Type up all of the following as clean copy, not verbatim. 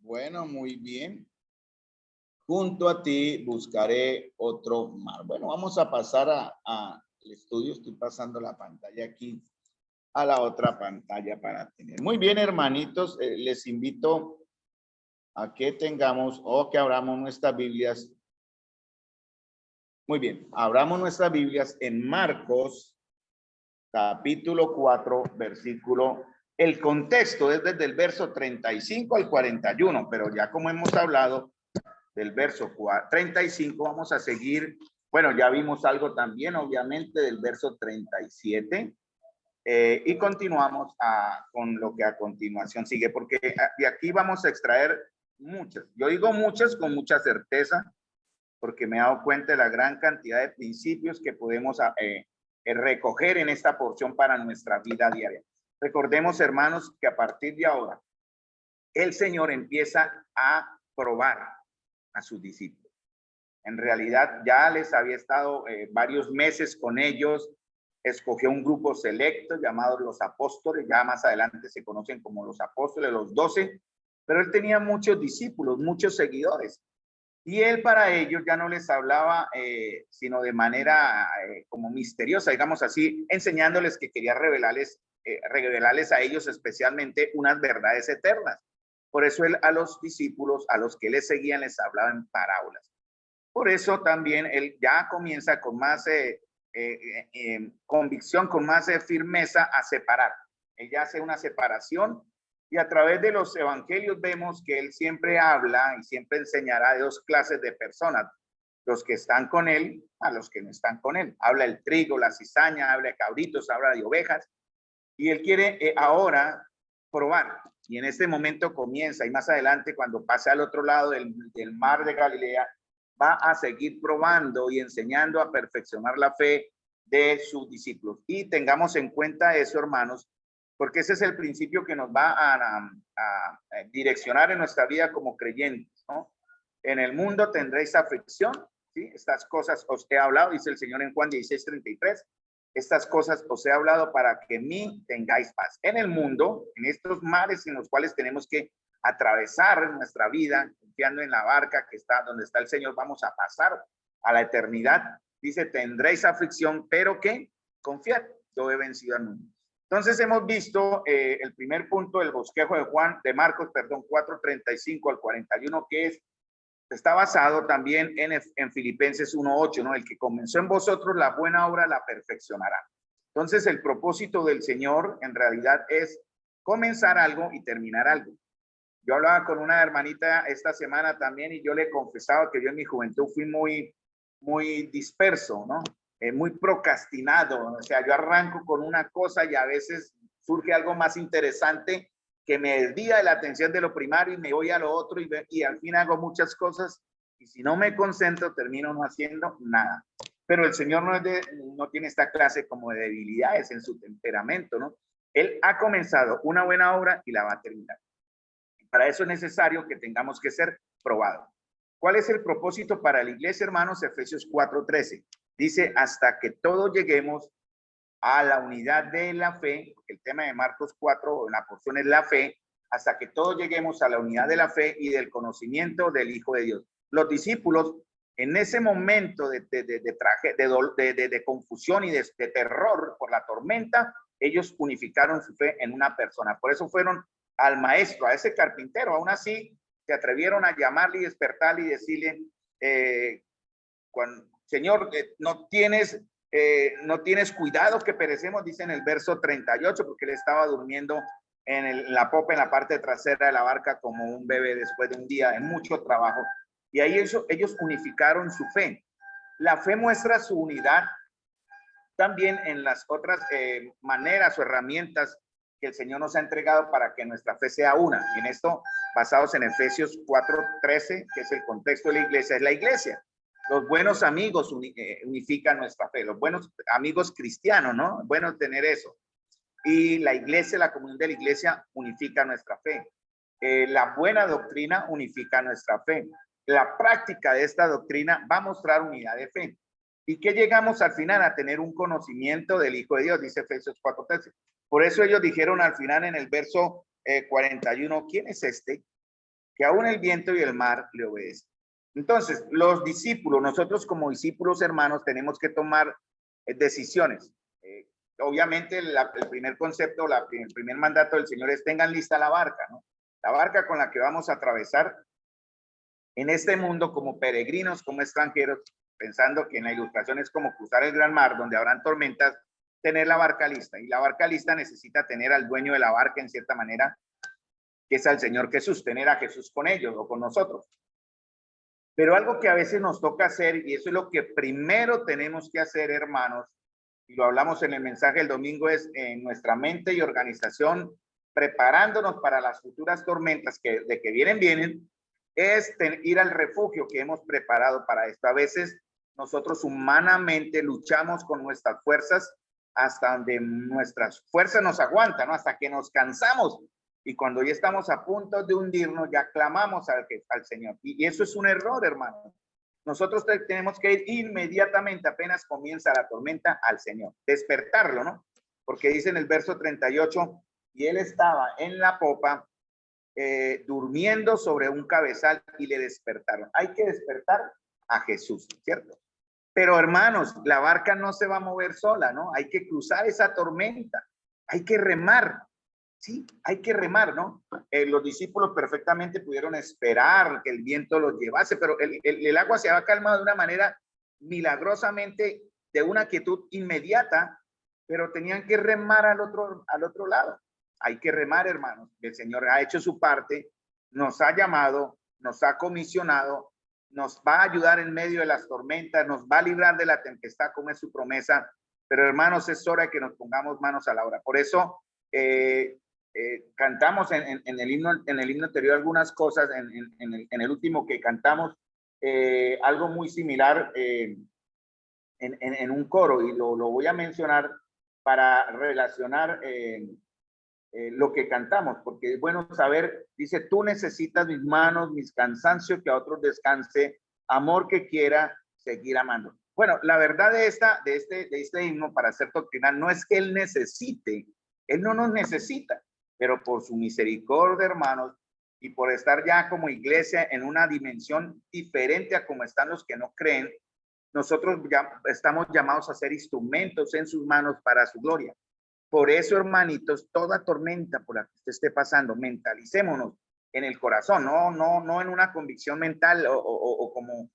Bueno, muy bien. Junto a ti buscaré otro mar. Bueno, vamos a pasar al estudio. Estoy pasando la pantalla aquí a la otra pantalla para tener. Muy bien, hermanitos, les invito a que tengamos o que abramos nuestras Biblias. Muy bien, abramos nuestras Biblias en Marcos, capítulo 4, versículo. El contexto es desde el verso 35 al 41, pero ya como hemos hablado del verso 35, vamos a seguir. Bueno, ya vimos algo también, obviamente, del verso 37. Y continuamos con lo que a continuación sigue, porque de aquí vamos a extraer muchas. Yo digo muchas con mucha certeza, porque me he dado cuenta de la gran cantidad de principios que podemos recoger en esta porción para nuestra vida diaria. Recordemos, hermanos, que a partir de ahora, el Señor empieza a probar a sus discípulos. En realidad ya les había estado varios meses con ellos, escogió un grupo selecto llamados los apóstoles, ya más adelante se conocen como los apóstoles, los 12, pero él tenía muchos discípulos, muchos seguidores. Y él para ellos ya no les hablaba, sino de manera como misteriosa, digamos así, enseñándoles que quería revelarles a ellos especialmente unas verdades eternas. Por eso él a los discípulos, a los que les seguían, les hablaba en parábolas. Por eso también él ya comienza con más convicción, con más firmeza a separar. Ella hace una separación y a través de los evangelios vemos que él siempre habla y siempre enseñará de dos clases de personas, los que están con él a los que no están con él. Habla el trigo, la cizaña, habla de cabritos, habla de ovejas y él quiere ahora probar. Y en este momento comienza y más adelante cuando pase al otro lado del mar de Galilea, va a seguir probando y enseñando a perfeccionar la fe de sus discípulos. Y tengamos en cuenta eso, hermanos, porque ese es el principio que nos va a direccionar en nuestra vida como creyentes, ¿no? En el mundo tendréis aflicción, ¿sí? Estas cosas os he hablado, dice el Señor en Juan 16:33. Estas cosas os he hablado para que en mí tengáis paz. En el mundo, en estos mares en los cuales tenemos que atravesar nuestra vida, confiando en la barca que está donde está el Señor, vamos a pasar a la eternidad. Dice, tendréis aflicción, pero que confiad, yo he vencido al mundo. Entonces hemos visto el primer punto del bosquejo de Marcos, 4:35 al 41, que está basado también en Filipenses 1:8, ¿no? El que comenzó en vosotros la buena obra la perfeccionará. Entonces el propósito del Señor en realidad es comenzar algo y terminar algo. Yo hablaba con una hermanita esta semana también y yo le confesaba que yo en mi juventud fui muy disperso, ¿no? Muy procrastinado. O sea, yo arranco con una cosa y a veces surge algo más interesante que me desvía de la atención de lo primario y me voy a lo otro y al fin hago muchas cosas y si no me concentro termino no haciendo nada. Pero el Señor no tiene esta clase como de debilidades en su temperamento, ¿no? Él ha comenzado una buena obra y la va a terminar. Para eso es necesario que tengamos que ser probados. ¿Cuál es el propósito para la iglesia, hermanos? Efesios 4:13. Dice, hasta que todos lleguemos a la unidad de la fe. El tema de Marcos 4, la porción es la fe, hasta que todos lleguemos a la unidad de la fe y del conocimiento del Hijo de Dios. Los discípulos, en ese momento de confusión y de terror por la tormenta, ellos unificaron su fe en una persona. Por eso fueron al maestro, a ese carpintero. Aún así, se atrevieron a llamarle y despertarle y decirle, Señor, no tienes cuidado que perecemos, dice en el verso 38, porque él estaba durmiendo en la popa, en la parte trasera de la barca, como un bebé después de un día de mucho trabajo. Y ahí ellos unificaron su fe. La fe muestra su unidad también en las otras maneras o herramientas que el Señor nos ha entregado para que nuestra fe sea una. Y en esto, basados en Efesios 4:13, que es el contexto de la iglesia, es la iglesia. Los buenos amigos unifican nuestra fe, los buenos amigos cristianos, ¿no? Bueno tener eso. Y la iglesia, la comunión de la iglesia unifica nuestra fe. La buena doctrina unifica nuestra fe. La práctica de esta doctrina va a mostrar unidad de fe. ¿Y que llegamos al final? A tener un conocimiento del Hijo de Dios, dice Efesios 4:13. Por eso ellos dijeron al final en el verso 41, ¿quién es este que aún el viento y el mar le obedecen. Entonces, los discípulos, nosotros como discípulos hermanos, tenemos que tomar decisiones. Obviamente, el primer concepto, el primer mandato del Señor es tengan lista la barca, ¿no? La barca con la que vamos a atravesar en este mundo como peregrinos, como extranjeros, pensando que en la ilustración es como cruzar el gran mar, donde habrán tormentas, tener la barca lista. Y la barca lista necesita tener al dueño de la barca, en cierta manera, que es al Señor Jesús, tener a Jesús con ellos o con nosotros. Pero algo que a veces nos toca hacer, y eso es lo que primero tenemos que hacer, hermanos, y lo hablamos en el mensaje del domingo, es en nuestra mente y organización, preparándonos para las futuras tormentas que vienen, es ir al refugio que hemos preparado para esto. A veces nosotros humanamente luchamos con nuestras fuerzas hasta donde nuestras fuerzas nos aguantan, ¿no? Hasta que nos cansamos. Y cuando ya estamos a punto de hundirnos, ya clamamos al Señor. Y eso es un error, hermano. Nosotros tenemos que ir inmediatamente, apenas comienza la tormenta, al Señor. Despertarlo, ¿no? Porque dice en el verso 38, y él estaba en la popa, durmiendo sobre un cabezal y le despertaron. Hay que despertar a Jesús, ¿cierto? Pero hermanos, la barca no se va a mover sola, ¿no? Hay que cruzar esa tormenta. Hay que remar. Sí, hay que remar, ¿no? Los discípulos perfectamente pudieron esperar que el viento los llevase, pero el agua se había calmado de una manera milagrosamente, de una quietud inmediata, pero tenían que remar al otro lado. Hay que remar, hermanos. El Señor ha hecho su parte, nos ha llamado, nos ha comisionado, nos va a ayudar en medio de las tormentas, nos va a librar de la tempestad, como es su promesa. Pero hermanos, es hora de que nos pongamos manos a la obra. Por eso cantamos en el himno anterior algunas cosas, en el último que cantamos, algo muy similar en un coro, y lo voy a mencionar para relacionar lo que cantamos, porque es bueno saber, dice, tú necesitas mis manos, mis cansancios, que a otros descanse, amor que quiera seguir amando. Bueno, la verdad de este himno, para ser doctrinal, no es que él necesite, él no nos necesita, pero por su misericordia, hermanos, y por estar ya como iglesia en una dimensión diferente a como están los que no creen, nosotros ya estamos llamados a ser instrumentos en sus manos para su gloria. Por eso, hermanitos, toda tormenta por la que usted esté pasando, mentalicémonos en el corazón, no en una convicción mental o como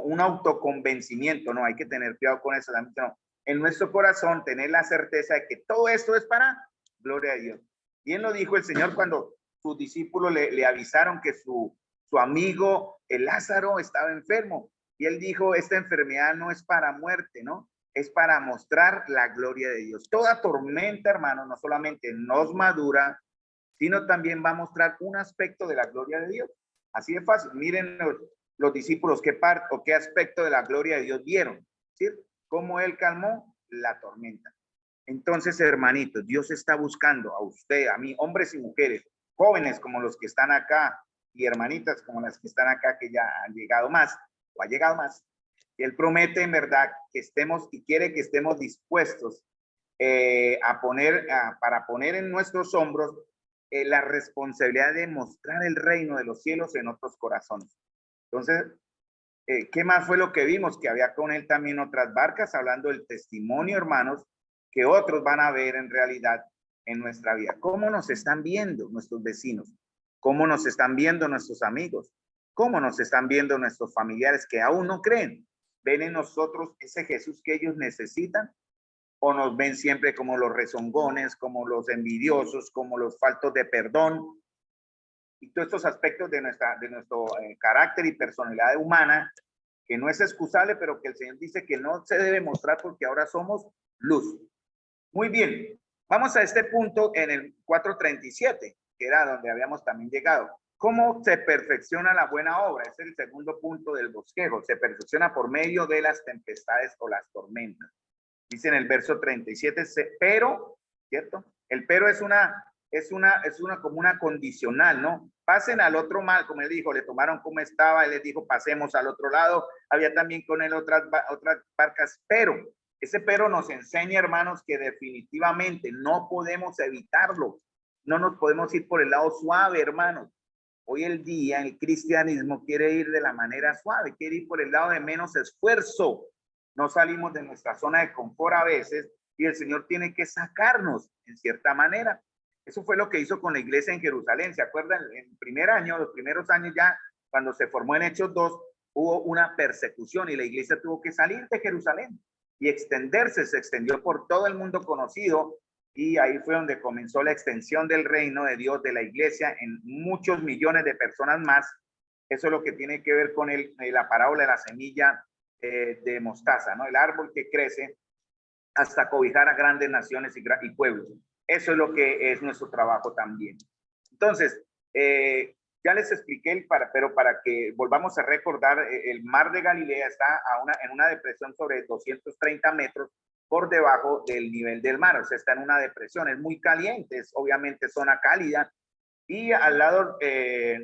un autoconvencimiento, no, hay que tener cuidado con eso, no. En nuestro corazón tener la certeza de que todo esto es para gloria a Dios. Bien lo dijo el Señor cuando sus discípulos le avisaron que su amigo, el Lázaro, estaba enfermo, y él dijo, esta enfermedad no es para muerte, ¿no? Es para mostrar la gloria de Dios. Toda tormenta, hermano, no solamente nos madura, sino también va a mostrar un aspecto de la gloria de Dios. Así de fácil. Miren los discípulos qué parte o qué aspecto de la gloria de Dios vieron, ¿sí? Cómo él calmó la tormenta. Entonces, hermanitos, Dios está buscando a usted, a mí, hombres y mujeres, jóvenes como los que están acá y hermanitas como las que están acá, que ya han llegado más o ha llegado más. Él promete en verdad que estemos y quiere que estemos dispuestos para poner en nuestros hombros la responsabilidad de mostrar el reino de los cielos en otros corazones. Entonces, ¿qué más fue lo que vimos? Que había con él también otras barcas, hablando del testimonio, hermanos, que otros van a ver en realidad en nuestra vida. ¿Cómo nos están viendo nuestros vecinos? ¿Cómo nos están viendo nuestros amigos? ¿Cómo nos están viendo nuestros familiares que aún no creen? ¿Ven en nosotros ese Jesús que ellos necesitan? ¿O nos ven siempre como los rezongones, como los envidiosos, como los faltos de perdón? Y todos estos aspectos de nuestro carácter y personalidad humana, que no es excusable, pero que el Señor dice que no se debe mostrar porque ahora somos luz. Muy bien, vamos a este punto en el 4:37, que era donde habíamos también llegado. ¿Cómo se perfecciona la buena obra? Es el segundo punto del bosquejo. Se perfecciona por medio de las tempestades o las tormentas. Dice en el verso 37, pero, ¿cierto? El pero es como una condicional, ¿no? Pasen al otro mal, como él dijo, le tomaron como estaba, él les dijo, pasemos al otro lado. Había también con él otras barcas, pero ese pero nos enseña, hermanos, que definitivamente no podemos evitarlo. No nos podemos ir por el lado suave, hermanos. Hoy el día el cristianismo quiere ir de la manera suave, quiere ir por el lado de menos esfuerzo. No salimos de nuestra zona de confort a veces y el Señor tiene que sacarnos en cierta manera. Eso fue lo que hizo con la iglesia en Jerusalén. ¿Se acuerdan? En el primer año, los primeros años ya, cuando se formó en Hechos 2, hubo una persecución y la iglesia tuvo que salir de Jerusalén y extenderse, se extendió por todo el mundo conocido y ahí fue donde comenzó la extensión del reino de Dios, de la iglesia, en muchos millones de personas más. Eso es lo que tiene que ver con la parábola de la semilla de mostaza, ¿no? El árbol que crece hasta cobijar a grandes naciones y pueblos. Eso es lo que es nuestro trabajo también. Entonces, ya les expliqué, pero para que volvamos a recordar, el mar de Galilea está en una depresión sobre 230 metros por debajo del nivel del mar, o sea, está en una depresión, es muy caliente, es obviamente zona cálida, y al lado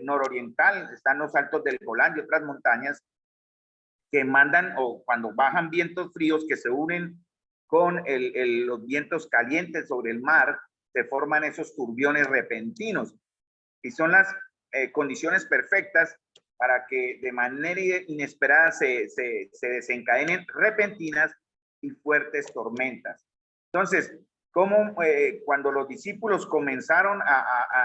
nororiental están los altos del Golán y otras montañas que mandan, o cuando bajan vientos fríos que se unen con los vientos calientes sobre el mar, se forman esos turbiones repentinos, y son las condiciones perfectas para que de manera inesperada se desencadenen repentinas y fuertes tormentas. Entonces, como cuando los discípulos comenzaron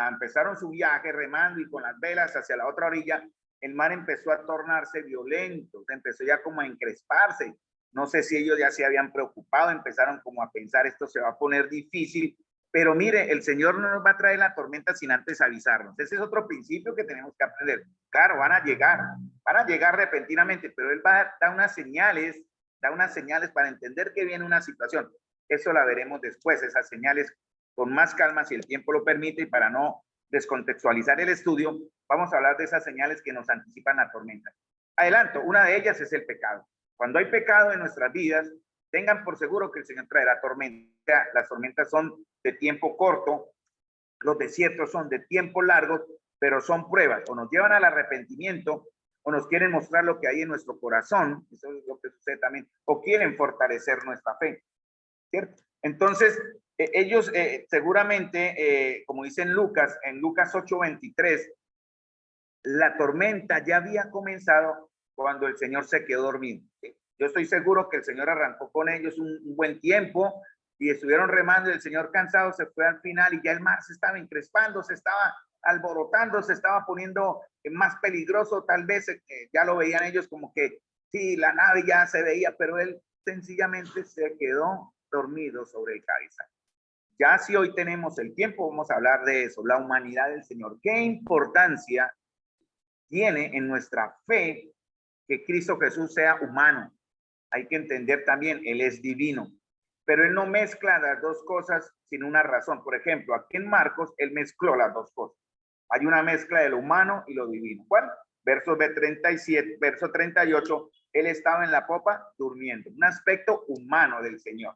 empezaron su viaje remando y con las velas hacia la otra orilla, el mar empezó a tornarse violento, empezó ya como a encresparse. No sé si ellos ya se habían preocupado, empezaron como a pensar esto se va a poner difícil, pero mire, el Señor no nos va a traer la tormenta sin antes avisarnos. Ese es otro principio que tenemos que aprender. Claro, van a llegar repentinamente, pero Él va a dar unas señales para entender que viene una situación. Eso la veremos después, esas señales con más calma si el tiempo lo permite, y para no descontextualizar el estudio, vamos a hablar de esas señales que nos anticipan la tormenta. Adelanto, una de ellas es el pecado. Cuando hay pecado en nuestras vidas, tengan por seguro que el Señor traerá tormenta. Las tormentas son de tiempo corto, los desiertos son de tiempo largo, pero son pruebas, o nos llevan al arrepentimiento, o nos quieren mostrar lo que hay en nuestro corazón, eso es lo que sucede también, o quieren fortalecer nuestra fe, ¿cierto? Entonces, ellos seguramente, como dice en Lucas 8:23, la tormenta ya había comenzado cuando el Señor se quedó dormido, ¿sí? Yo estoy seguro que el Señor arrancó con ellos un buen tiempo y estuvieron remando y el Señor cansado se fue al final y ya el mar se estaba encrespando, se estaba alborotando, se estaba poniendo más peligroso, tal vez ya lo veían ellos como que sí, la nave ya se veía, pero él sencillamente se quedó dormido sobre el cabezal. Ya si hoy tenemos el tiempo, vamos a hablar de eso, la humanidad del Señor. ¿Qué importancia tiene en nuestra fe que Cristo Jesús sea humano? Hay que entender también, Él es divino, pero Él no mezcla las dos cosas sin una razón. Por ejemplo, aquí en Marcos, Él mezcló las dos cosas. Hay una mezcla de lo humano y lo divino. Bueno, verso 37, verso 38, Él estaba en la popa durmiendo, un aspecto humano del Señor.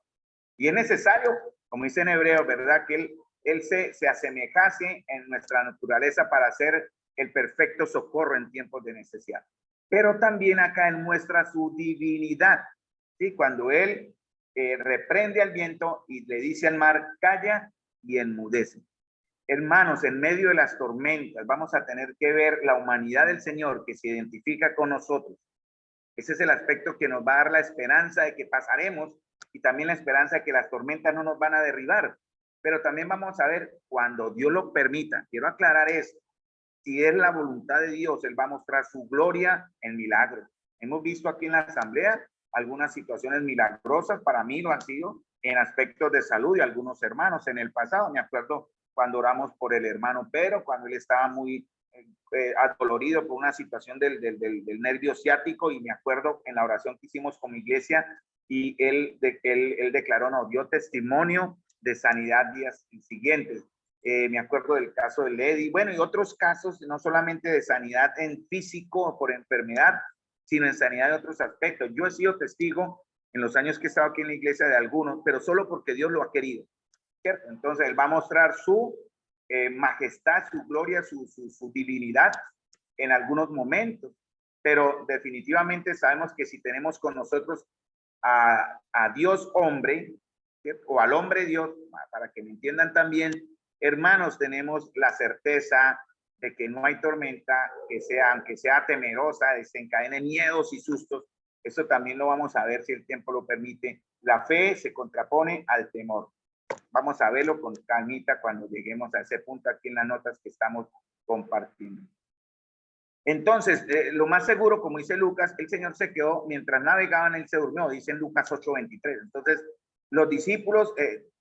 Y es necesario, como dice en Hebreo, ¿verdad? Que Él se asemejase en nuestra naturaleza para hacer el perfecto socorro en tiempos de necesidad. Pero también acá Él muestra su divinidad, ¿sí? Cuando Él reprende al viento y le dice al mar, calla, y enmudece. Hermanos, en medio de las tormentas vamos a tener que ver la humanidad del Señor que se identifica con nosotros. Ese es el aspecto que nos va a dar la esperanza de que pasaremos y también la esperanza de que las tormentas no nos van a derribar. Pero también vamos a ver cuando Dios lo permita. Quiero aclarar esto. Si es la voluntad de Dios, Él va a mostrar su gloria en milagros. Hemos visto aquí en la asamblea algunas situaciones milagrosas, para mí lo han sido, en aspectos de salud de algunos hermanos. En el pasado, me acuerdo cuando oramos por el hermano Pedro, cuando él estaba muy adolorido por una situación del nervio ciático, y me acuerdo en la oración que hicimos con mi iglesia, y él declaró, no, dio testimonio de sanidad días siguientes. Me acuerdo del caso de Lady, bueno, y otros casos, no solamente de sanidad en físico por enfermedad, sino en sanidad de otros aspectos. Yo he sido testigo en los años que he estado aquí en la iglesia de algunos, pero solo porque Dios lo ha querido, ¿cierto? Entonces Él va a mostrar su majestad, su gloria, su divinidad en algunos momentos, pero definitivamente sabemos que si tenemos con nosotros a Dios hombre, ¿cierto? O al hombre Dios, para que me entiendan también, hermanos, tenemos la certeza de que no hay tormenta, que sea, aunque sea temerosa, desencadene miedos y sustos. Eso también lo vamos a ver si el tiempo lo permite. La fe se contrapone al temor. Vamos a verlo con calmita cuando lleguemos a ese punto aquí en las notas que estamos compartiendo. Entonces, lo más seguro, como dice Lucas, el Señor se quedó mientras navegaban, él se durmió, dice en Lucas 8:23. Entonces, los discípulos,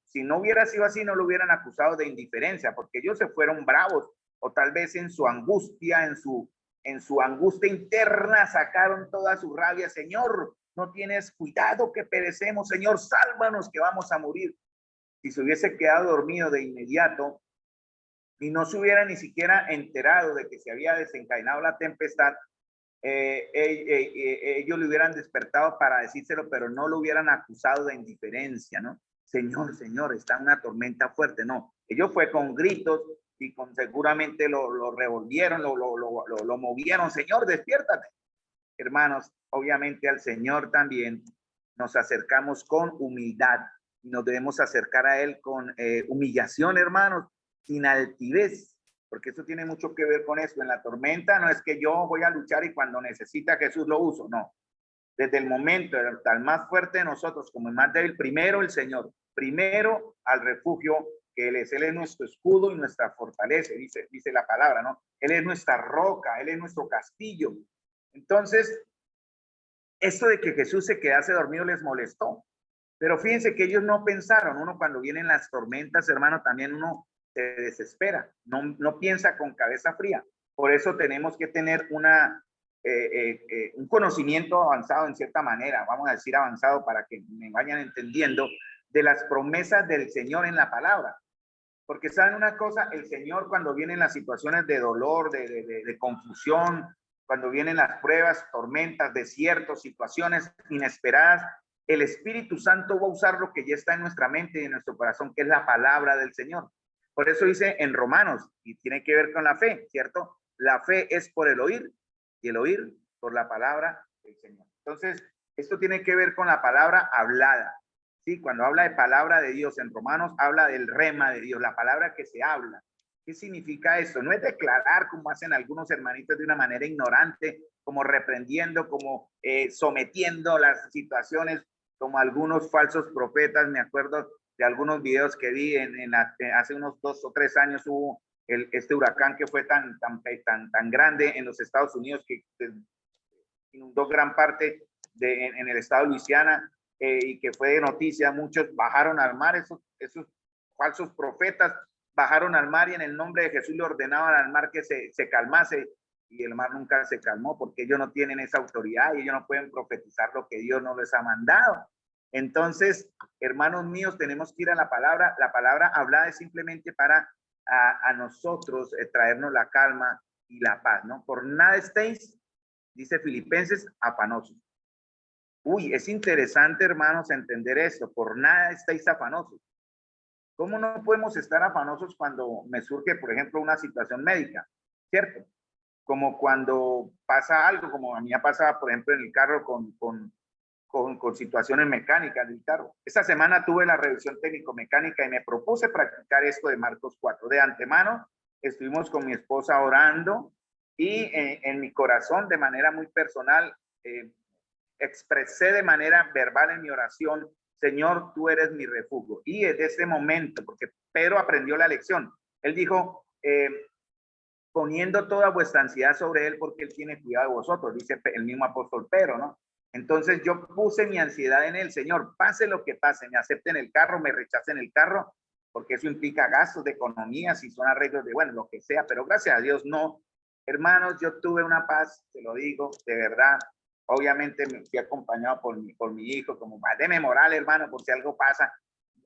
si no hubiera sido así, no lo hubieran acusado de indiferencia, porque ellos se fueron bravos, o tal vez en su angustia, en su angustia interna, sacaron toda su rabia. Señor, no tienes cuidado que perecemos, Señor, sálvanos que vamos a morir. Si se hubiese quedado dormido de inmediato, y no se hubiera ni siquiera enterado de que se había desencadenado la tempestad, ellos le hubieran despertado para decírselo, pero no lo hubieran acusado de indiferencia, ¿no? Señor, Señor, está una tormenta fuerte. No, ellos fue con gritos y con seguramente lo revolvieron, lo movieron. Señor, despiértate. Hermanos, obviamente al Señor también nos acercamos con humildad y nos debemos acercar a Él con humillación, hermanos, sin altivez, porque eso tiene mucho que ver con esto. En la tormenta no es que yo voy a luchar y cuando necesita Jesús lo uso, no. Desde el momento, el más fuerte de nosotros como el más débil, primero el Señor, primero al refugio que Él es nuestro escudo y nuestra fortaleza, dice la palabra, ¿no? Él es nuestra roca, Él es nuestro castillo. Entonces, esto de que Jesús se quedase dormido les molestó, pero fíjense que ellos no pensaron. Uno cuando vienen las tormentas, hermano, también uno se desespera, no piensa con cabeza fría. Por eso tenemos que tener un conocimiento avanzado en cierta manera, vamos a decir avanzado para que me vayan entendiendo, de las promesas del Señor en la palabra. Porque saben una cosa, el Señor cuando vienen las situaciones de dolor, de confusión, cuando vienen las pruebas, tormentas, desiertos, situaciones inesperadas, el Espíritu Santo va a usar lo que ya está en nuestra mente y en nuestro corazón, que es la palabra del Señor. Por eso dice en Romanos, y tiene que ver con la fe, ¿cierto? La fe es por el oír y el oír por la palabra del Señor. Entonces, esto tiene que ver con la palabra hablada. Sí, cuando habla de palabra de Dios en Romanos, habla del rema de Dios, la palabra que se habla. ¿Qué significa esto? No es declarar como hacen algunos hermanitos de una manera ignorante, como reprendiendo, como sometiendo las situaciones, como algunos falsos profetas. Me acuerdo de algunos videos que vi hace unos 2 o 3 años. Hubo este huracán que fue tan grande en los Estados Unidos que inundó gran parte en el estado de Luisiana, y que fue de noticia. Muchos bajaron al mar, esos falsos profetas bajaron al mar y en el nombre de Jesús le ordenaban al mar que se calmase, y el mar nunca se calmó porque ellos no tienen esa autoridad y ellos no pueden profetizar lo que Dios no les ha mandado. Entonces, hermanos míos, tenemos que ir a la palabra. La palabra hablada es simplemente para a nosotros traernos la calma y la paz, ¿no? Por nada estéis, dice Filipenses, afanosos. Uy, es interesante, hermanos, entender esto. Por nada estáis afanosos. ¿Cómo no podemos estar afanosos cuando me surge, por ejemplo, una situación médica? ¿Cierto? Como cuando pasa algo, como a mí me pasaba, por ejemplo, en el carro con situaciones mecánicas del carro. Esta semana tuve la revisión técnico-mecánica y me propuse practicar esto de Marcos 4. De antemano, estuvimos con mi esposa orando y en mi corazón, de manera muy personal, expresé de manera verbal en mi oración: Señor, tú eres mi refugio. Y desde ese momento, porque Pedro aprendió la lección, él dijo, poniendo toda vuestra ansiedad sobre él, porque él tiene cuidado de vosotros, dice el mismo apóstol Pedro, ¿no? Entonces yo puse mi ansiedad en el Señor, pase lo que pase, me acepten el carro, me rechacen el carro, porque eso implica gastos de economía, si son arreglos de, bueno, lo que sea, pero gracias a Dios no. Hermanos, yo tuve una paz, te lo digo, de verdad. Obviamente me fui acompañado por mi hijo, como más de moral, hermano, por si algo pasa.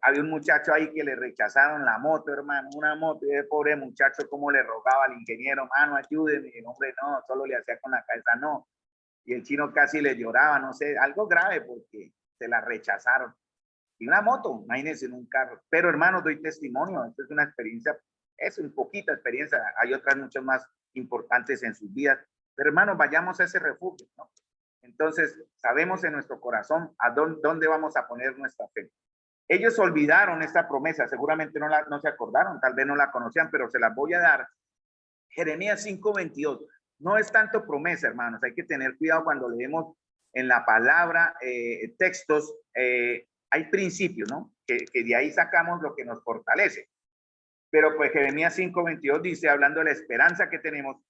Había un muchacho ahí que le rechazaron la moto, hermano, una moto, y el pobre muchacho como le rogaba al ingeniero: mano, ayúdeme. Y el hombre no, solo le hacía con la cabeza no. Y el chino casi le lloraba, no sé, algo grave porque se la rechazaron. Y una moto, imagínense, en un carro. Pero hermano, doy testimonio, esto es una experiencia, es un poquita experiencia, hay otras mucho más importantes en sus vidas. Pero hermanos, vayamos a ese refugio, ¿no? Entonces, sabemos en nuestro corazón a dónde vamos a poner nuestra fe. Ellos olvidaron esta promesa, seguramente no se acordaron, tal vez no la conocían, pero se las voy a dar Jeremías 5:22. No es tanto promesa, hermanos. Hay que tener cuidado cuando leemos en la palabra textos. Hay principios, ¿no? Que de ahí sacamos lo que nos fortalece. Pero pues Jeremías 5:22 dice, hablando de la esperanza que tenemos,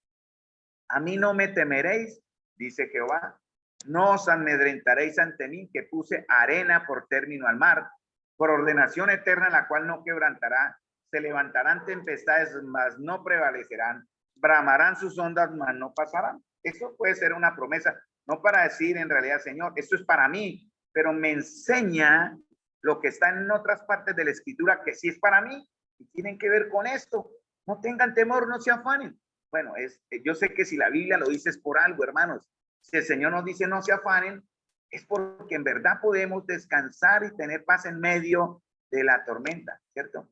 a mí no me temeréis, dice Jehová, no os amedrentaréis ante mí, que puse arena por término al mar, por ordenación eterna, la cual no quebrantará. Se levantarán tempestades, mas no prevalecerán. Bramarán sus ondas, mas no pasarán. Eso puede ser una promesa, no para decir en realidad, Señor, esto es para mí, pero me enseña lo que está en otras partes de la escritura que sí es para mí y tienen que ver con esto. No tengan temor, no se afanen. Bueno, yo sé que si la Biblia lo dice es por algo, hermanos. Si el Señor nos dice no se afanen, es porque en verdad podemos descansar y tener paz en medio de la tormenta, ¿cierto?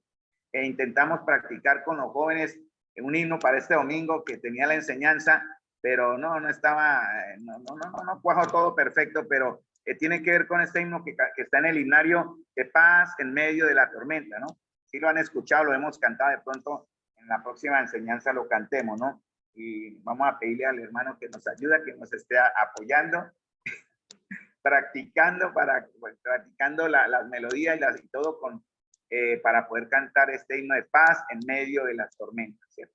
Intentamos practicar con los jóvenes un himno para este domingo que tenía la enseñanza, pero no estaba, no cuajo todo perfecto, pero tiene que ver con este himno que está en el himnario de paz en medio de la tormenta, ¿no? Si lo han escuchado, lo hemos cantado, de pronto en la próxima enseñanza lo cantemos, ¿no? Y vamos a pedirle al hermano que nos ayude, que nos esté apoyando, practicando las melodías y todo para poder cantar este himno de paz en medio de las tormentas, ¿cierto?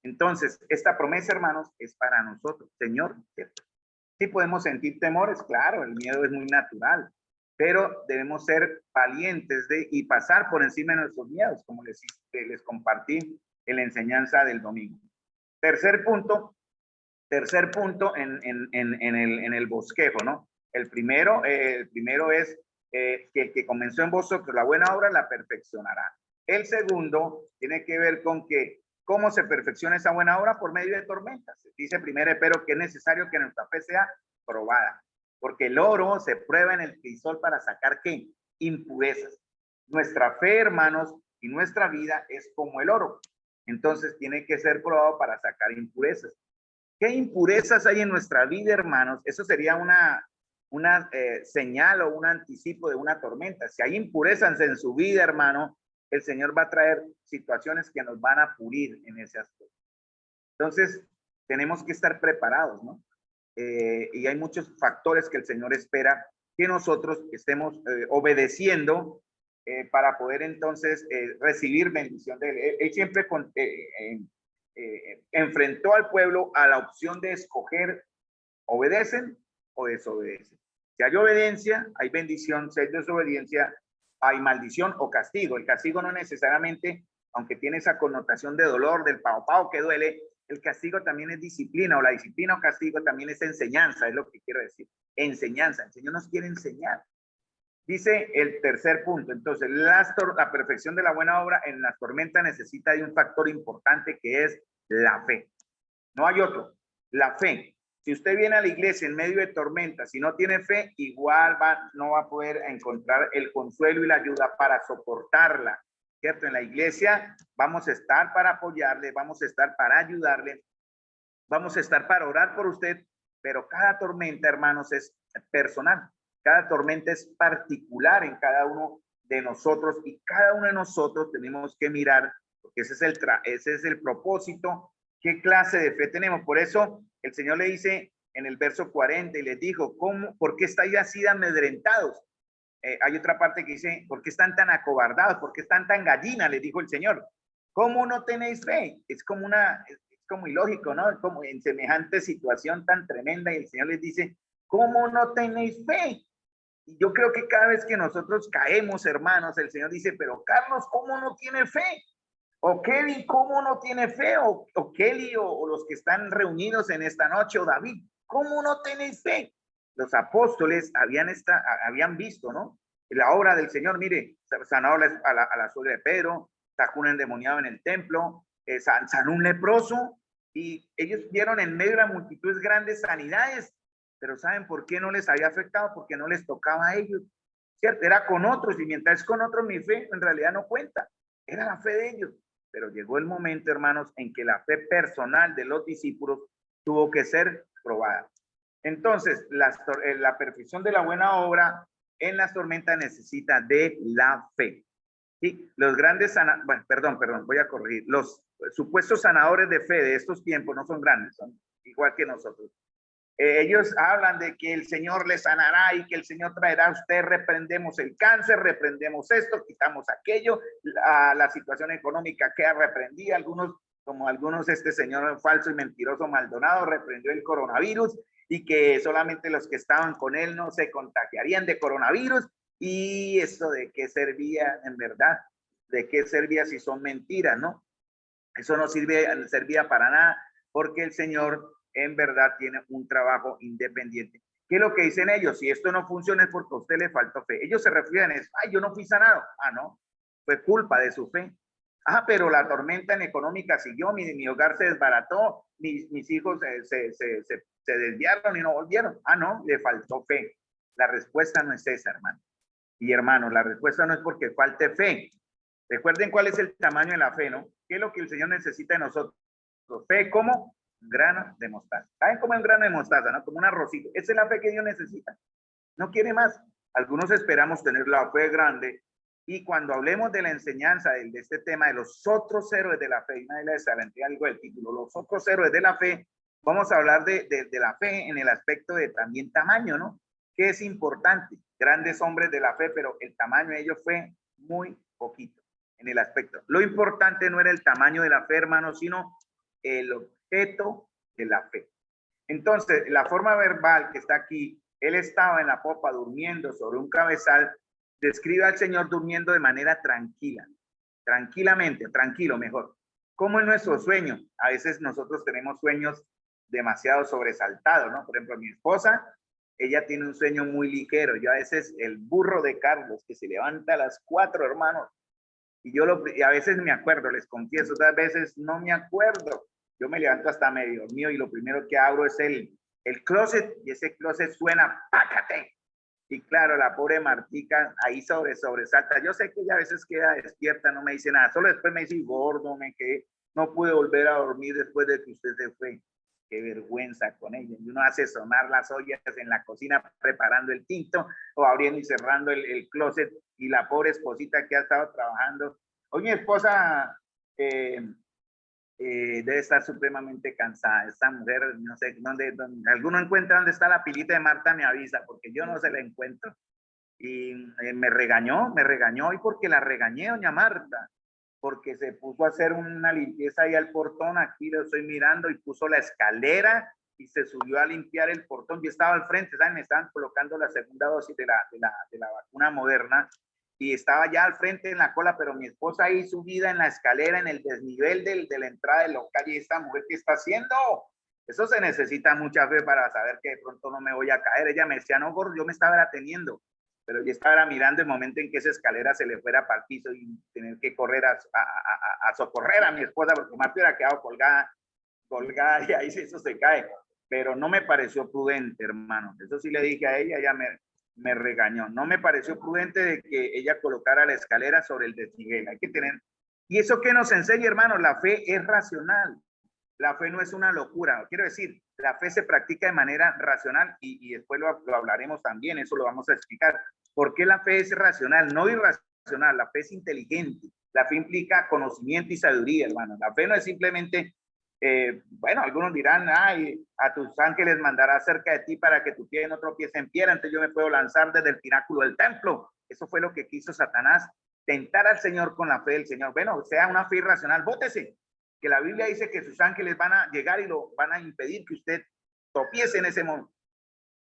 Entonces, esta promesa, hermanos, es para nosotros, Señor, ¿cierto? Sí podemos sentir temores, claro, el miedo es muy natural, pero debemos ser valientes y pasar por encima de nuestros miedos, como les compartí en la enseñanza del domingo. Tercer punto en el bosquejo, ¿no? El primero es que el que comenzó en vosotros la buena obra la perfeccionará. El segundo tiene que ver con que cómo se perfecciona esa buena obra por medio de tormentas. Dice primero, pero que es necesario que nuestra fe sea probada, porque el oro se prueba en el crisol para sacar ¿qué? Impurezas. Nuestra fe, hermanos, y nuestra vida es como el oro. Entonces tiene que ser probado para sacar impurezas. ¿Qué impurezas hay en nuestra vida, hermanos? Eso sería una señal o un anticipo de una tormenta. Si hay impurezas en su vida, hermano, el Señor va a traer situaciones que nos van a pulir en ese aspecto. Entonces, tenemos que estar preparados, ¿no? Y hay muchos factores que el Señor espera que nosotros estemos obedeciendo para poder entonces recibir bendición de Él. Él siempre enfrentó al pueblo a la opción de escoger, obedecen o desobedecen. Si hay obediencia, hay bendición. Si hay desobediencia, hay maldición o castigo. El castigo no necesariamente, aunque tiene esa connotación de dolor, del pao que duele, el castigo también es disciplina, o la disciplina o castigo también es enseñanza, es lo que quiero decir. Enseñanza. El Señor nos quiere enseñar. Dice el tercer punto, entonces, la perfección de la buena obra en la tormenta necesita de un factor importante que es la fe. No hay otro, la fe. Si usted viene a la iglesia en medio de tormenta, si no tiene fe, igual no va a poder encontrar el consuelo y la ayuda para soportarla, ¿cierto? En la iglesia vamos a estar para apoyarle, vamos a estar para ayudarle, vamos a estar para orar por usted, pero cada tormenta, hermanos, es personal. Cada tormenta es particular en cada uno de nosotros y cada uno de nosotros tenemos que mirar, porque ese es el propósito, qué clase de fe tenemos. Por eso el Señor le dice en el verso 40 y les dijo, ¿por qué estáis así amedrentados? Hay otra parte que dice, ¿por qué están tan acobardados? ¿Por qué están tan gallinas? Les dijo el Señor. ¿Cómo no tenéis fe? Es como ilógico, ¿no? Como en semejante situación tan tremenda y el Señor les dice, ¿cómo no tenéis fe? Y yo creo que cada vez que nosotros caemos, hermanos, el Señor dice, pero Carlos, ¿cómo no tiene fe? O Kelly, ¿cómo no tiene fe? O Kelly, o los que están reunidos en esta noche, o David, ¿cómo no tenéis fe? Los apóstoles habían visto, ¿no? La obra del Señor, mire, sanó a la suegra de Pedro, sacó un endemoniado en el templo, sanó un leproso, y ellos vieron en medio de la multitud grandes sanidades. Pero ¿saben por qué no les había afectado? Porque no les tocaba a ellos, ¿cierto? Era con otros, y mientras es con otros mi fe en realidad no cuenta, era la fe de ellos. Pero llegó el momento, hermanos, en que la fe personal de los discípulos tuvo que ser probada. Entonces, la perfección de la buena obra en las tormentas necesita de la fe. ¿Sí? Los grandes voy a corregir. supuestos sanadores de fe de estos tiempos no son grandes, son igual que nosotros. Ellos hablan de que el Señor les sanará y que el Señor traerá a usted, reprendemos el cáncer, reprendemos esto, quitamos aquello, la situación económica queda reprendida, algunos este señor falso y mentiroso Maldonado reprendió el coronavirus y que solamente los que estaban con él no se contagiarían de coronavirus. Y eso de qué servía en verdad, de qué servía si son mentiras, ¿no? Eso no servía para nada, porque el Señor en verdad tiene un trabajo independiente. ¿Qué es lo que dicen ellos? Si esto no funciona es porque a usted le faltó fe. Ellos se refieren a eso. Ay, yo no fui sanado. Ah, no, fue culpa de su fe. Ah, pero la tormenta económica siguió, mi hogar se desbarató, mis hijos se desviaron y no volvieron. Ah, no, le faltó fe. La respuesta no es esa, hermano. Y hermanos, la respuesta no es porque falte fe. Recuerden cuál es el tamaño de la fe, ¿no? ¿Qué es lo que el Señor necesita de nosotros? Fe como un grano de mostaza. ¿Saben cómo es un grano de mostaza, no? Como un arrocito. Esa es la fe que Dios necesita. No quiere más. Algunos esperamos tener la fe grande. Y cuando hablemos de la enseñanza de este tema de los otros héroes de la fe, y nadie les adelanté algo del título, los otros héroes de la fe, vamos a hablar de la fe en el aspecto de también tamaño, ¿no? Que es importante. Grandes hombres de la fe, pero el tamaño de ellos fue muy poquito en el aspecto. Lo importante no era el tamaño de la fe, hermano, sino el objeto de la fe. Entonces, la forma verbal que está aquí, él estaba en la popa durmiendo sobre un cabezal, describe al Señor durmiendo de manera tranquila, tranquilamente, tranquilo mejor. Como en nuestro sueño, a veces nosotros tenemos sueños demasiado sobresaltados, ¿no? Por ejemplo, mi esposa, ella tiene un sueño muy ligero. Yo a veces, el burro de Carlos, que se levanta a las 4, hermanos, y a veces me acuerdo, les confieso, otras veces no me acuerdo. Yo me levanto hasta medio mío y lo primero que abro es el closet, y ese closet suena, ¡pácate! Y claro, la pobre Martica ahí sobresalta. Yo sé que ella a veces queda despierta, no me dice nada. Solo después me dice, gordo, me quedé, no pude volver a dormir después de que usted se fue. Qué vergüenza con ella. Y uno hace sonar las ollas en la cocina preparando el tinto o abriendo y cerrando el closet, y la pobre esposita que ha estado trabajando. Hoy mi esposa debe estar supremamente cansada. Esta mujer, no sé dónde, alguno encuentra dónde está la pilita de Marta, me avisa, porque yo no se la encuentro. Y me regañó, y porque la regañé, doña Marta, porque se puso a hacer una limpieza ahí al portón, aquí lo estoy mirando, y puso la escalera y se subió a limpiar el portón. Yo estaba al frente, ¿saben? Me estaban colocando la segunda dosis de la vacuna Moderna, y estaba ya al frente en la cola, pero mi esposa ahí subida en la escalera, en el desnivel de la entrada del local. Y esta mujer, ¿qué está haciendo? Eso se necesita mucha fe para saber que de pronto no me voy a caer. Ella me decía, no, gordo, yo me estaba ateniendo, pero yo estaba mirando el momento en que esa escalera se le fuera para el piso y tener que correr a socorrer a mi esposa, porque Marta hubiera quedado colgada, y ahí eso se cae. Pero no me pareció prudente, hermano. Eso sí le dije a ella, ella me regañó. No me pareció prudente de que ella colocara la escalera sobre el desnivel. Hay que tener... ¿Y eso qué nos enseña, hermano? La fe es racional. La fe no es una locura. Quiero decir, la fe se practica de manera racional, y después lo hablaremos también, eso lo vamos a explicar. ¿Por qué la fe es racional? No irracional, la fe es inteligente. La fe implica conocimiento y sabiduría, hermano. La fe no es simplemente... bueno, algunos dirán, ay, a tus ángeles mandará cerca de ti para que tu pie no tropiece en piedra, entonces yo me puedo lanzar desde el pináculo del templo. Eso fue lo que quiso Satanás, tentar al Señor con la fe del Señor. Bueno, sea una fe irracional, bótese, que la Biblia dice que sus ángeles van a llegar y lo van a impedir que usted tropiece en ese momento.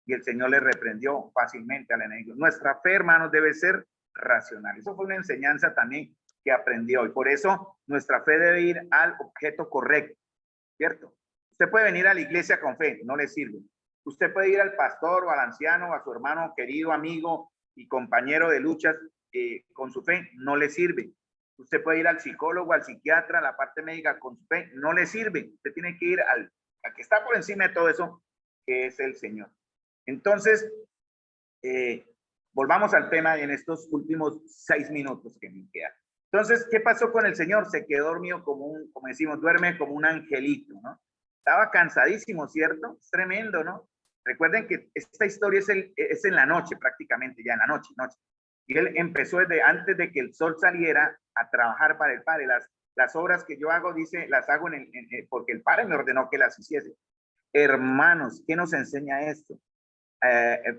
Y el Señor le reprendió fácilmente al enemigo. Nuestra fe, hermanos, debe ser racional. Eso fue una enseñanza también que aprendió, y por eso nuestra fe debe ir al objeto correcto. ¿Cierto? Usted puede venir a la iglesia con fe, no le sirve. Usted puede ir al pastor o al anciano o a su hermano querido, amigo y compañero de luchas con su fe, no le sirve. Usted puede ir al psicólogo, al psiquiatra, a la parte médica con su fe, no le sirve. Usted tiene que ir al que está por encima de todo eso, que es el Señor. Entonces, volvamos al tema en estos últimos 6 minutos que me quedan. Entonces, ¿qué pasó con el Señor? Se quedó dormido como decimos, duerme como un angelito, ¿no? Estaba cansadísimo, ¿cierto? Es tremendo, ¿no? Recuerden que esta historia es en la noche, prácticamente, ya en la noche. Y él empezó desde antes de que el sol saliera a trabajar para el Padre. Las obras que yo hago, dice, las hago porque el Padre me ordenó que las hiciese. Hermanos, ¿qué nos enseña esto?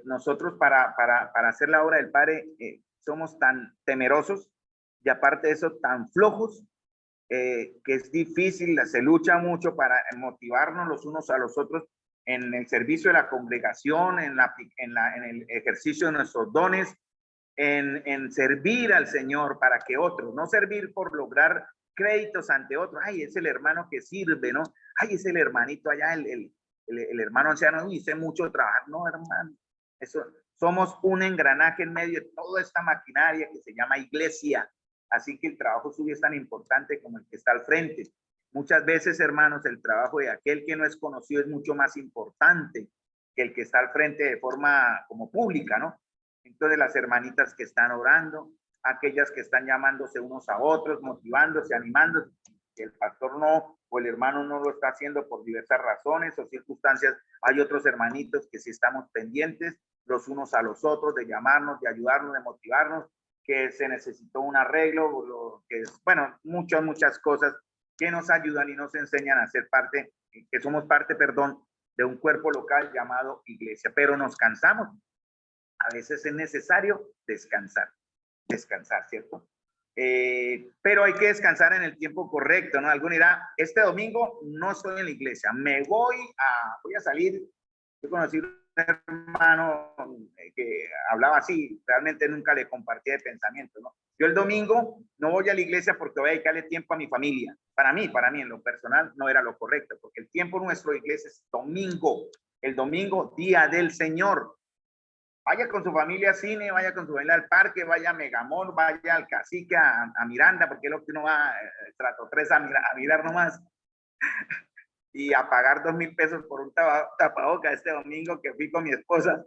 Nosotros para hacer la obra del Padre somos tan temerosos y aparte de eso tan flojos que es difícil, se lucha mucho para motivarnos los unos a los otros en el servicio de la congregación, en el ejercicio de nuestros dones, en servir al Señor para que otros, no servir por lograr créditos ante otros. Ay, es el hermano que sirve, ¿no? Ay, es el hermanito allá, el hermano anciano, dice mucho trabajar. No, hermano, eso, somos un engranaje en medio de toda esta maquinaria que se llama iglesia. Así que el trabajo suyo es tan importante como el que está al frente. Muchas veces, hermanos, el trabajo de aquel que no es conocido es mucho más importante que el que está al frente de forma como pública, ¿no? Entonces las hermanitas que están orando, aquellas que están llamándose unos a otros, motivándose, animándose, que el pastor no o el hermano no lo está haciendo por diversas razones o circunstancias. Hay otros hermanitos que sí estamos pendientes los unos a los otros, de llamarnos, de ayudarnos, de motivarnos, que se necesitó un arreglo, bueno, muchas cosas que nos ayudan y nos enseñan a ser parte, que somos parte, perdón, de un cuerpo local llamado iglesia, pero nos cansamos. A veces es necesario descansar, ¿cierto? Pero hay que descansar en el tiempo correcto, ¿no? Alguno dirá, este domingo no estoy en la iglesia, voy a salir. Yo conocí un hermano que hablaba así, realmente nunca le compartía de pensamiento, ¿no? Yo el domingo no voy a la iglesia porque voy a dedicarle tiempo a mi familia. Para mí, en lo personal, no era lo correcto, porque el tiempo en nuestra iglesia es domingo, el domingo, día del Señor. Vaya con su familia al cine, vaya con su familia al parque, vaya a Megamall, vaya al Cacique, a Miranda, porque es lo que uno va, trato 3 a mirar nomás. Y a pagar 2,000 pesos por un tapaboca este domingo que fui con mi esposa.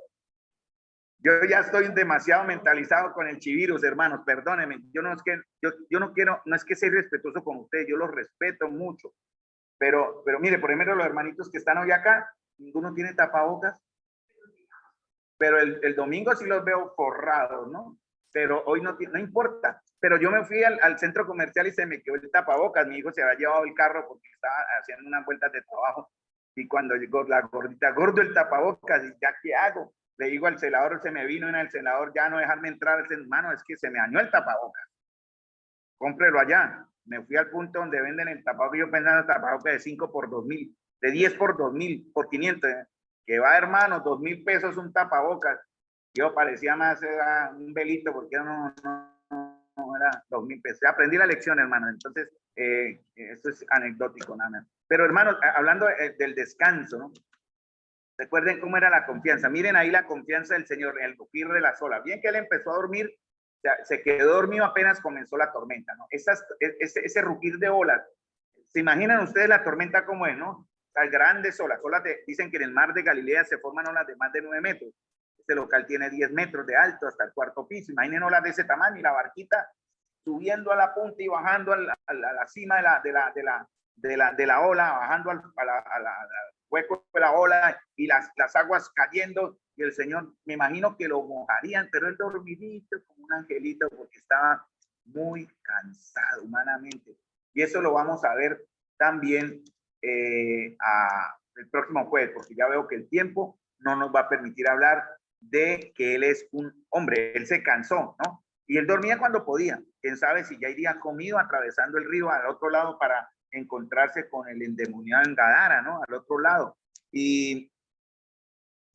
Yo ya estoy demasiado mentalizado con el chivirus, hermanos, perdónenme. Yo no quiero, no es que sea irrespetuoso con ustedes, yo los respeto mucho. Pero mire, por ejemplo, los hermanitos que están hoy acá, ninguno tiene tapabocas. Pero el domingo sí los veo forrados, ¿no? Pero hoy no importa. Pero yo me fui al centro comercial y se me quedó el tapabocas. Mi hijo se había llevado el carro porque estaba haciendo unas vueltas de trabajo. Y cuando llegó la gordita, gordo el tapabocas, ¿y ya qué hago? Le digo al celador, se me vino en el celador, ya no dejarme entrar. Hermano, es que se me dañó el tapabocas. Cómprelo allá. Me fui al punto donde venden el tapabocas. Yo pensaba en el tapabocas de 5 por 2,000, de 10 por 2,000, por 500. Que va, hermano, 2,000 pesos un tapabocas. Yo parecía más era un velito porque no era 2,000 pesos. Ya aprendí la lección, hermano. Entonces, esto es anecdótico, nada más. Pero, hermanos, hablando del descanso, ¿no? Recuerden cómo era la confianza. Miren ahí la confianza del Señor, el rugir de las olas. Bien que él empezó a dormir, se quedó dormido apenas comenzó la tormenta, ¿no? Ese rugir de olas. ¿Se imaginan ustedes la tormenta cómo es, no? Las grandes olas. Dicen que en el mar de Galilea se forman olas de más de 9 metros. Este local tiene 10 metros de alto hasta el 4º piso. Imaginen olas de ese tamaño y la barquita subiendo a la punta y bajando a la cima de la ola, bajando al hueco de la ola y las aguas cayendo. Y el Señor, me imagino que lo mojarían, pero él dormidito como un angelito porque estaba muy cansado humanamente. Y eso lo vamos a ver también el próximo jueves, porque ya veo que el tiempo no nos va a permitir hablar de que él es un hombre, él se cansó, ¿no? Y él dormía cuando podía, quién sabe si ya iría comido atravesando el río al otro lado para encontrarse con el endemoniado en Gadara, ¿no? Al otro lado. Y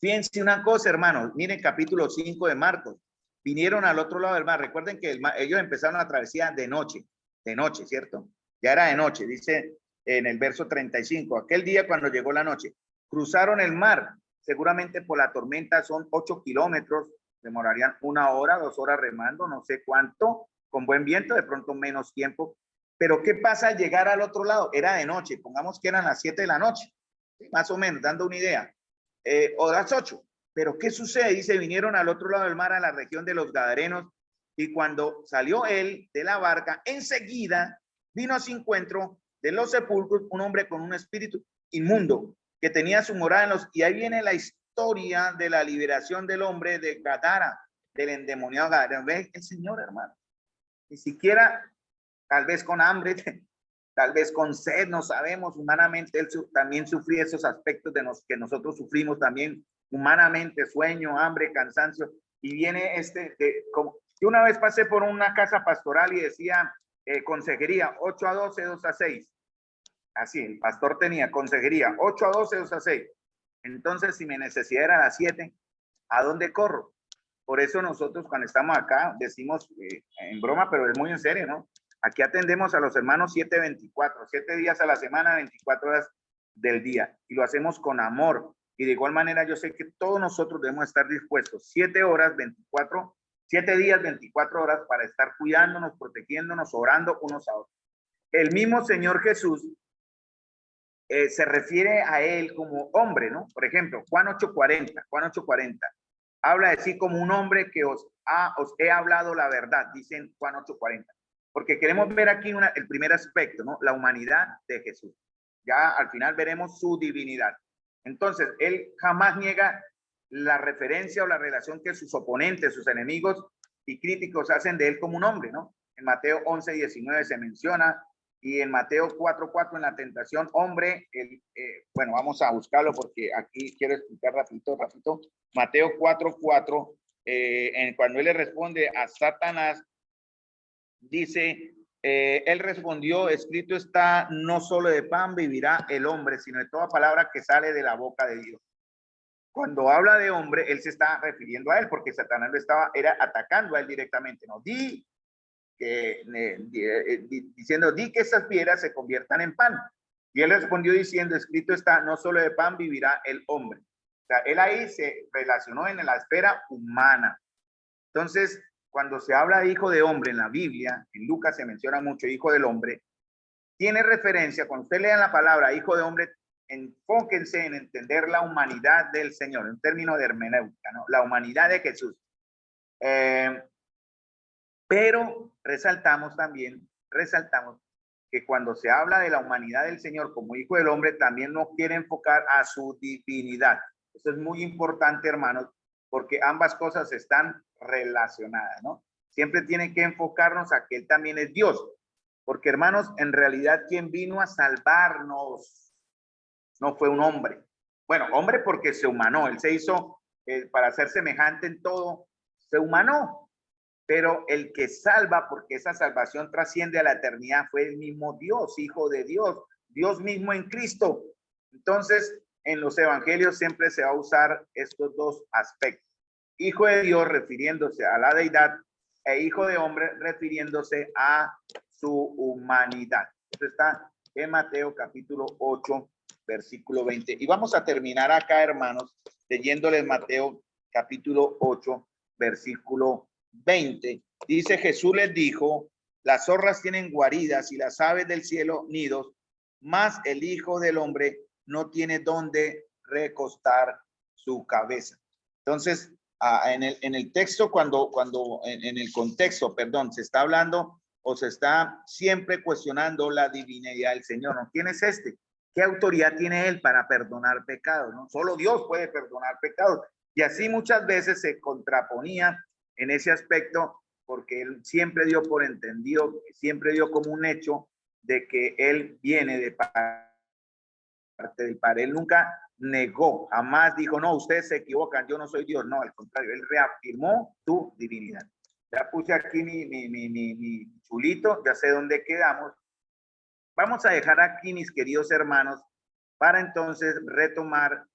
fíjense una cosa, hermanos, miren capítulo 5 de Marcos, vinieron al otro lado del mar, recuerden que ellos empezaron la travesía de noche, ¿cierto? Ya era de noche, dice en el verso 35, aquel día cuando llegó la noche, cruzaron el mar, seguramente por la tormenta son 8 kilómetros, demorarían 1 hora, 2 horas remando, no sé cuánto, con buen viento, de pronto menos tiempo. Pero ¿qué pasa al llegar al otro lado? Era de noche, pongamos que eran las 7 de la noche, ¿sí? Más o menos, dando una idea, o las 8. Pero ¿qué sucede? Dice, vinieron al otro lado del mar, a la región de los Gadarenos, y cuando salió él de la barca, enseguida vino a su encuentro de los sepulcros un hombre con un espíritu inmundo, que tenía su morada en los... Y ahí viene la historia de la liberación del hombre de Gadara, del endemoniado Gadara. ¿Ves? El Señor, hermano, ni siquiera, tal vez con hambre, tal vez con sed, no sabemos, humanamente él también sufría esos aspectos de los que nosotros sufrimos también humanamente, sueño, hambre, cansancio, y viene como, yo una vez pasé por una casa pastoral y decía consejería 8 a 12, 2 a 6, así, el pastor tenía consejería 8 a 12, 2 a 6, entonces si mi necesidad era a las 7, ¿a dónde corro? Por eso nosotros cuando estamos acá decimos en broma, pero es muy en serio, ¿no? Aquí atendemos a los hermanos 7/24, 7 días a la semana, 24 horas del día. Y lo hacemos con amor. Y de igual manera yo sé que todos nosotros debemos estar dispuestos 7 horas, 24, 7 días, 24 horas para estar cuidándonos, protegiéndonos, orando unos a otros. El mismo Señor Jesús se refiere a él como hombre, ¿no? Por ejemplo, Juan 8:40, habla de sí como un hombre que os he hablado la verdad, dicen Juan 8:40, porque queremos ver aquí el primer aspecto, ¿no? La humanidad de Jesús. Ya al final veremos su divinidad. Entonces, él jamás niega la referencia o la relación que sus oponentes, sus enemigos y críticos hacen de él como un hombre, ¿no? En Mateo 11:19 se menciona, y en Mateo 4:4 en la tentación, hombre, bueno, vamos a buscarlo porque aquí quiero explicar rapidito. Mateo 4:4, cuando él le responde a Satanás, dice, él respondió, escrito está, no solo de pan vivirá el hombre, sino de toda palabra que sale de la boca de Dios. Cuando habla de hombre, él se está refiriendo a él, porque Satanás era atacando a él directamente, ¿no? Diciendo, di que esas piedras se conviertan en pan. Y él respondió diciendo, escrito está, no solo de pan vivirá el hombre. O sea, él ahí se relacionó en la esfera humana. Entonces, cuando se habla de hijo de hombre en la Biblia, en Lucas se menciona mucho hijo del hombre, tiene referencia, cuando usted lea la palabra hijo de hombre, enfóquense en entender la humanidad del Señor, en términos de hermenéutica, ¿no? La humanidad de Jesús. Pero resaltamos que cuando se habla de la humanidad del Señor como hijo del hombre, también nos quiere enfocar a su divinidad. Eso es muy importante, hermanos, porque ambas cosas están relacionadas, ¿no? Siempre tiene que enfocarnos a que él también es Dios, porque, hermanos, en realidad quien vino a salvarnos no fue un hombre. Bueno, hombre porque se humanó, él se hizo para ser semejante en todo, se humanó. Pero el que salva, porque esa salvación trasciende a la eternidad, fue el mismo Dios, Hijo de Dios, Dios mismo en Cristo. Entonces, en los evangelios siempre se va a usar estos dos aspectos. Hijo de Dios refiriéndose a la deidad e hijo de hombre refiriéndose a su humanidad. Esto está en Mateo capítulo 8, versículo 20. Y vamos a terminar acá, hermanos, leyéndoles Mateo capítulo 8, versículo 20. Dice, Jesús les dijo, las zorras tienen guaridas y las aves del cielo nidos, mas el Hijo del Hombre no tiene dónde recostar su cabeza. Entonces, en el texto, en el contexto, perdón, se está hablando o se está siempre cuestionando la divinidad del Señor, ¿no? ¿Quién es este? ¿Qué autoridad tiene él para perdonar pecados? ¿No? Solo Dios puede perdonar pecados. Y así muchas veces se contraponía en ese aspecto, porque él siempre dio por entendido, siempre dio como un hecho de que él viene de parte del Padre. Él nunca negó, jamás dijo, no, ustedes se equivocan, yo no soy Dios. No, al contrario, él reafirmó su divinidad. Ya puse aquí mi chulito, ya sé dónde quedamos. Vamos a dejar aquí, mis queridos hermanos, para entonces retomar